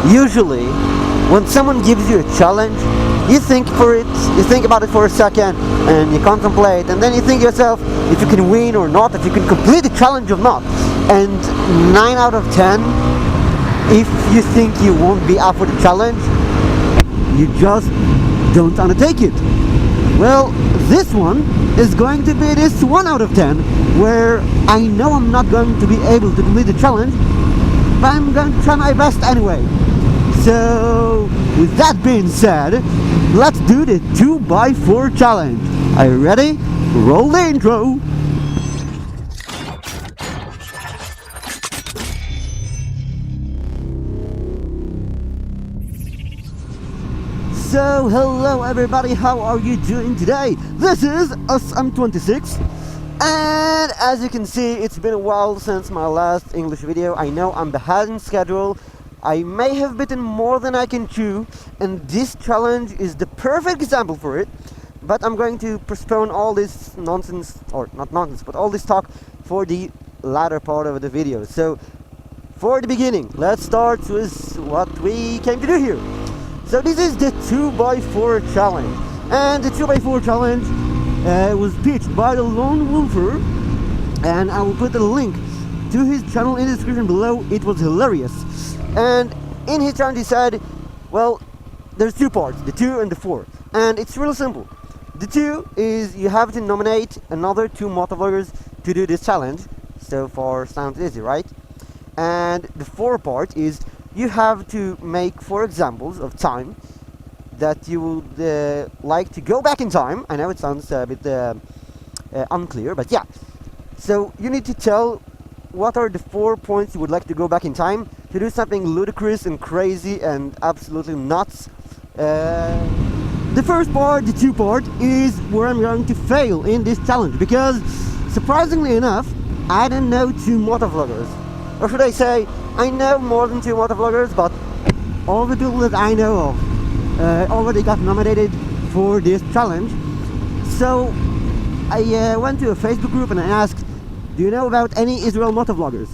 Usually, when someone gives you a challenge, you think about it for a second, and you contemplate, and then you think to yourself if you can win or not, if you can complete the challenge or not. And 9 out of 10, if you think you won't be up for the challenge, you just don't undertake it. Well, this one is going to be this 1 out of 10, where I know I'm not going to be able to complete the challenge, but I'm going to try my best anyway. So, with that being said, let's do the 2x4 challenge. Are you ready? Roll the intro! So, hello everybody, how are you doing today? This is SM26, and as you can see, it's been a while since my last English video. I know I'm behind in schedule. I may have bitten more than I can chew, and this challenge is the perfect example for it. But I'm going to postpone all this nonsense, or not nonsense, but all this talk for the latter part of the video. So, for the beginning, let's start with what we came to do here. So this is the 2x4 challenge, and the 2x4 challenge was pitched by the Lone Wolfer, and I will put the link to his channel in the description below. It was hilarious. And in his challenge he said, well, there's 2 parts, the 2 and the 4, and it's real simple. The 2 is you have to nominate another 2 motovloggers to do this challenge. So far sounds easy, right? And the 4 part is you have to make 4 examples of time that you would like to go back in time. I know it sounds a bit unclear, but yeah. So you need to tell what are the 4 points you would like to go back in time to do something ludicrous and crazy and absolutely nuts. The first part, the 2 part, is where I'm going to fail in this challenge, because surprisingly enough, I don't know 2 motovloggers. Or should I say, I know more than 2 motovloggers, but all the people that I know of already got nominated for this challenge. So I went to a Facebook group and I asked, do you know about any Israel motovloggers?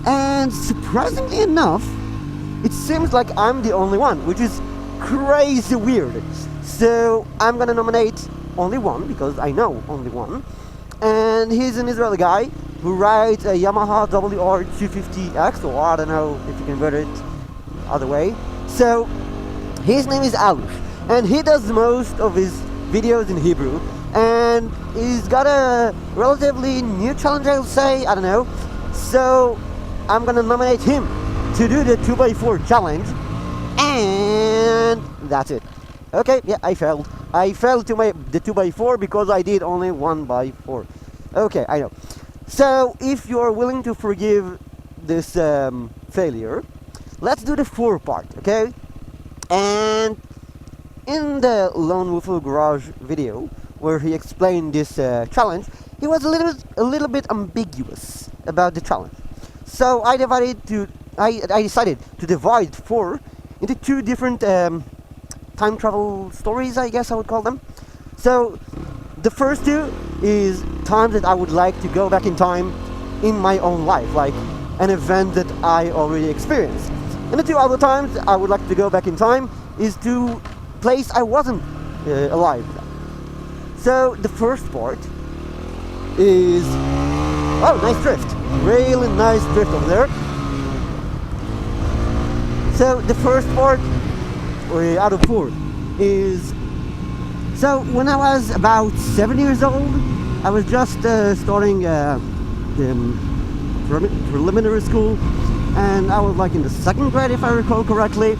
And surprisingly enough, it seems like I'm the only one, which is crazy weird. So I'm gonna nominate only one, because I know only one, and he's an Israeli guy who rides a Yamaha WR250X, or I don't know if you can convert it other way. So his name is Aloosh, and he does most of his videos in Hebrew, and he's got a relatively new challenge, I'll say, I don't know. So I'm gonna nominate him to do the 2x4 challenge, and that's it. Okay, yeah, I failed. I failed to make the 2x4 because I did only 1x4. Okay, I know. So, if you're willing to forgive this failure, let's do the 4 part, okay? And in the Lone Wolf Garage video, where he explained this challenge, he was a little bit ambiguous about the challenge. So I decided to divide 4 into 2 different time travel stories, I guess I would call them. So the first 2 is times that I would like to go back in time in my own life, like an event that I already experienced. And the 2 other times I would like to go back in time is to place I wasn't alive. So the first part is, oh, nice drift, really nice drift over there. So the first part out of 4 is, so when I was about 7 years old, I was just starting preliminary school, and I was like in the 2nd grade if I recall correctly.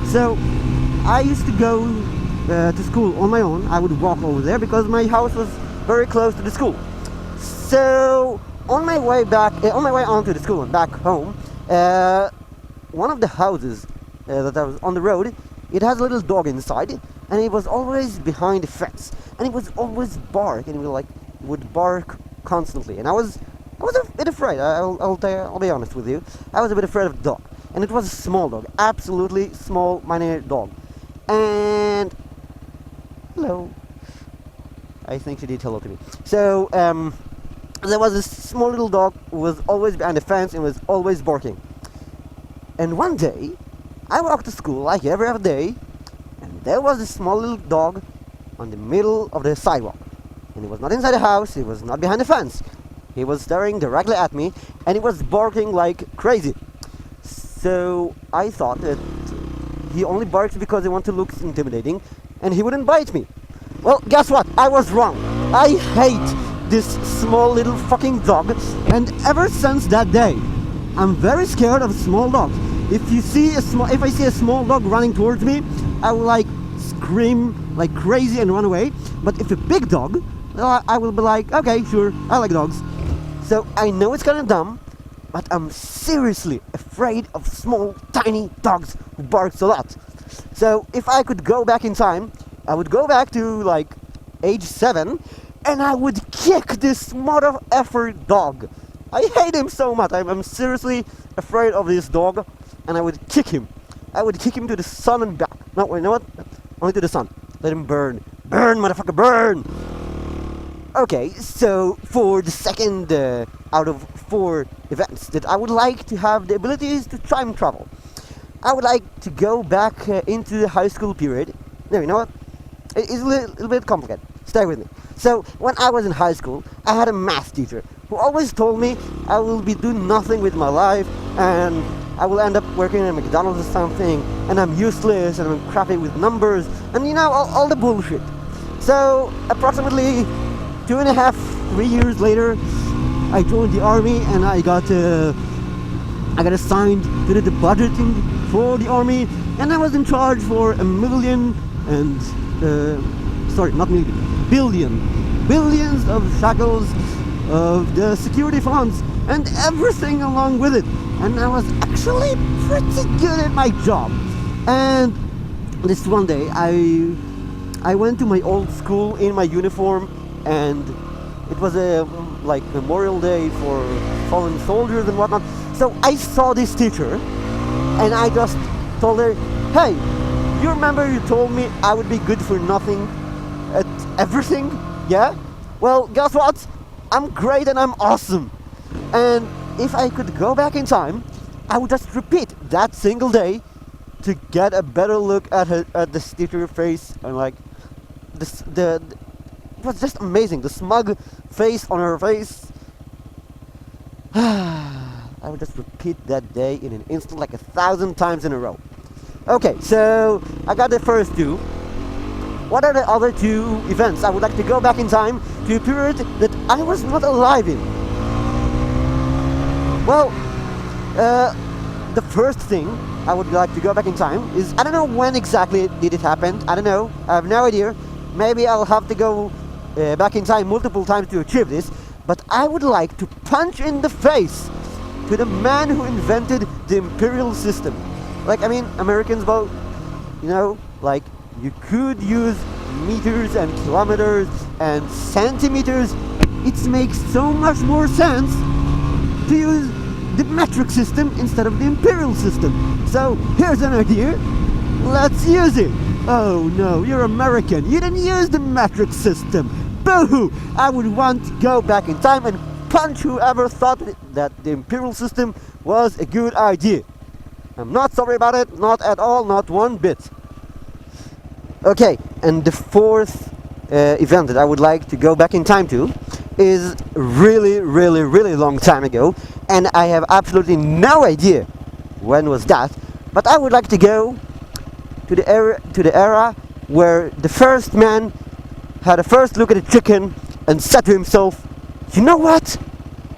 So I used to go to school on my own. I would walk over there because my house was very close to the school. So on my way onto the school and back home, one of the houses that I was on the road, it has a little dog inside, and it was always behind the fence, and it was always bark, and it would bark constantly. And I was a bit afraid. I'll be honest with you. I was a bit afraid of the dog, and it was a small dog, absolutely small, minor dog. And hello. I think she did hello to me. So there was this small little dog who was always behind the fence and was always barking. And one day, I walked to school like every other day, and there was this small little dog on the middle of the sidewalk. And he was not inside the house, he was not behind the fence. He was staring directly at me, and he was barking like crazy. So I thought that he only barks because he wants to look intimidating, and he wouldn't bite me. Well, guess what? I was wrong. I hate this small little fucking dog, and ever since that day, I'm very scared of small dogs. If I see a small dog running towards me, I will like scream like crazy and run away. But if a big dog, I will be like, okay, sure, I like dogs. So I know it's kind of dumb, but I'm seriously afraid of small, tiny dogs who barks a lot. So if I could go back in time, I would go back to like age 7, and I would kick this mother effer dog. I hate him so much. I'm seriously afraid of this dog, and I would kick him. I would kick him to the sun and back. No, wait, you know what? Only to the sun. Let him burn. Burn, motherfucker, burn! Okay, so for the second out of 4 events that I would like to have the abilities to time travel, I would like to go back into the high school period. No, you know what? It's a little bit complicated. Stay with me. So, when I was in high school, I had a math teacher who always told me I will be doing nothing with my life, and I will end up working at McDonald's or something, and I'm useless, and I'm crappy with numbers, and you know, all the bullshit. So, approximately 2.5, 3 years later, I joined the army, and I got assigned to the budgeting for the army, and I was in charge for billions of shekels of the security funds and everything along with it. And I was actually pretty good at my job. And this one day, I went to my old school in my uniform, and it was a like Memorial Day for fallen soldiers and whatnot. So I saw this teacher, and I just told her, "Hey, you remember you told me I would be good for nothing at everything? Yeah? Well, guess what? I'm great and I'm awesome. And if I could go back in time, I would just repeat that single day to get a better look at this teacher's face, and like it was just amazing. The smug face on her face. I would just repeat that day in an instant, like 1,000 times in a row. Okay, so I got the first 2. What are the other 2 events? I would like to go back in time to a period that I was not alive in. Well, the first thing I would like to go back in time is, I don't know when exactly did it happen. I don't know. I have no idea. Maybe I'll have to go back in time multiple times to achieve this. But I would like to punch in the face to the man who invented the imperial system. Like, I mean, Americans, well, you know, like, you could use meters and kilometers and centimeters. It makes so much more sense to use the metric system instead of the imperial system. So, here's an idea. Let's use it. Oh no, you're American. You didn't use the metric system. Boo-hoo! I would want to go back in time and punch whoever thought that the imperial system was a good idea. I'm not sorry about it, not at all, not one bit. Okay, and the 4th event that I would like to go back in time to is really long time ago, and I have absolutely no idea when was that, but I would like to go to the era where the first man had a first look at a chicken and said to himself, "You know what?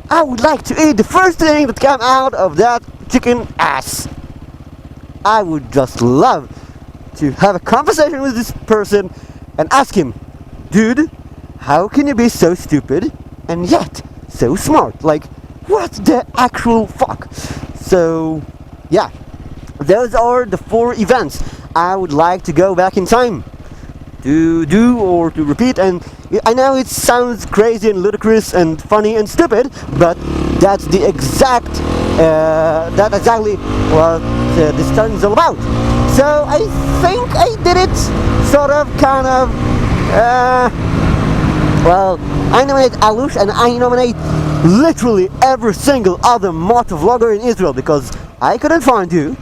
I would like to eat the first thing that came out of that chicken ass." I would just love to have a conversation with this person and ask him, "Dude, how can you be so stupid and yet so smart? Like, what the actual fuck?" So, yeah, those are the 4 events I would like to go back in time to do or to repeat. And I know it sounds crazy and ludicrous and funny and stupid, but that's the exactly what this stunt is all about. So I think I did it sort of, kind of. Well, I nominate Aloosh, and I nominate literally every single other motovlogger in Israel, because I couldn't find you.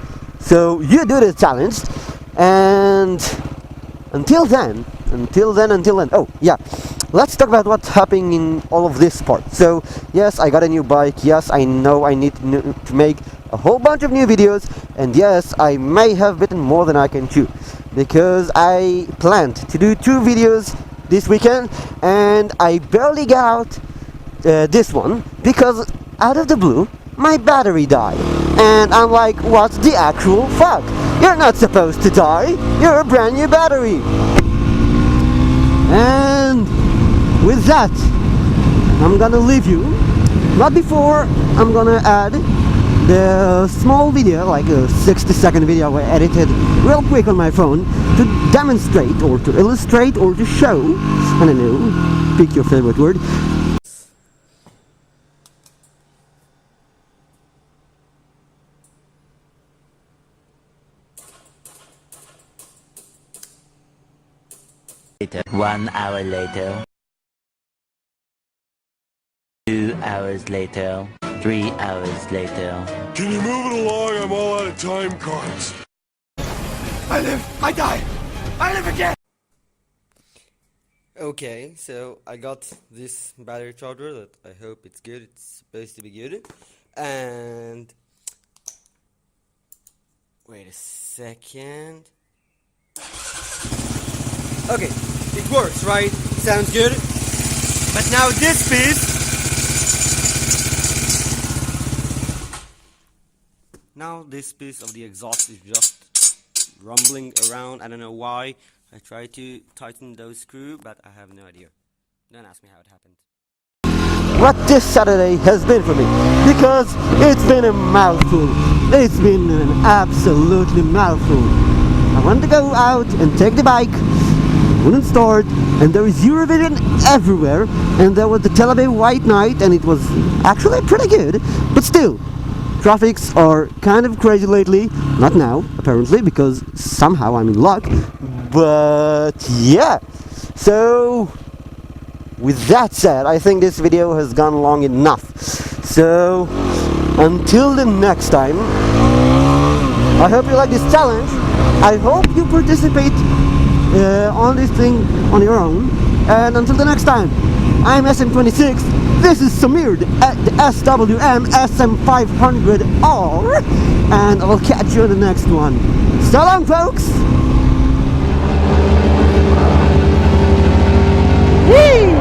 So you do the challenge, and until then, oh yeah, let's talk about what's happening in all of this part. So yes, I got a new bike. Yes, I know I need to make a whole bunch of new videos, and yes, I may have bitten more than I can chew, because I planned to do 2 videos this weekend, and I barely got out this one because out of the blue my battery died, and I'm like, what the actual fuck? You're not supposed to die, you're a brand new battery. And with that, I'm gonna leave you, not before I'm gonna add the small video, like a 60-second video I edited real quick on my phone to demonstrate or to illustrate or to show, I don't know, pick your favorite word. Later. 1 hour later. 2 hours later. 3 hours later. Can you move it along? I'm all out of time cards. I live, I die, I live again! Okay, so I got this battery charger that I hope it's good. It's supposed to be good. And wait a second. Okay, it works, right? Sounds good. But now this piece. Now this piece of the exhaust is just rumbling around. I don't know why. I tried to tighten those screws, but I have no idea. Don't ask me how it happened. What this Saturday has been for me, because it's been a mouthful. It's been an absolutely mouthful. I wanted to go out and take the bike, wouldn't start, and there is Eurovision everywhere, and there was the Tel Aviv White Night, and it was actually pretty good, but still, traffics are kind of crazy lately. Not now, apparently, because somehow I'm in luck, but yeah. So with that said, I think this video has gone long enough. So until the next time, I hope you like this challenge. I hope you participate on this thing on your own. And until the next time, I'm SM26. This is Samir at the SWM SM500R, and I'll catch you in the next one. So long, folks. Whee!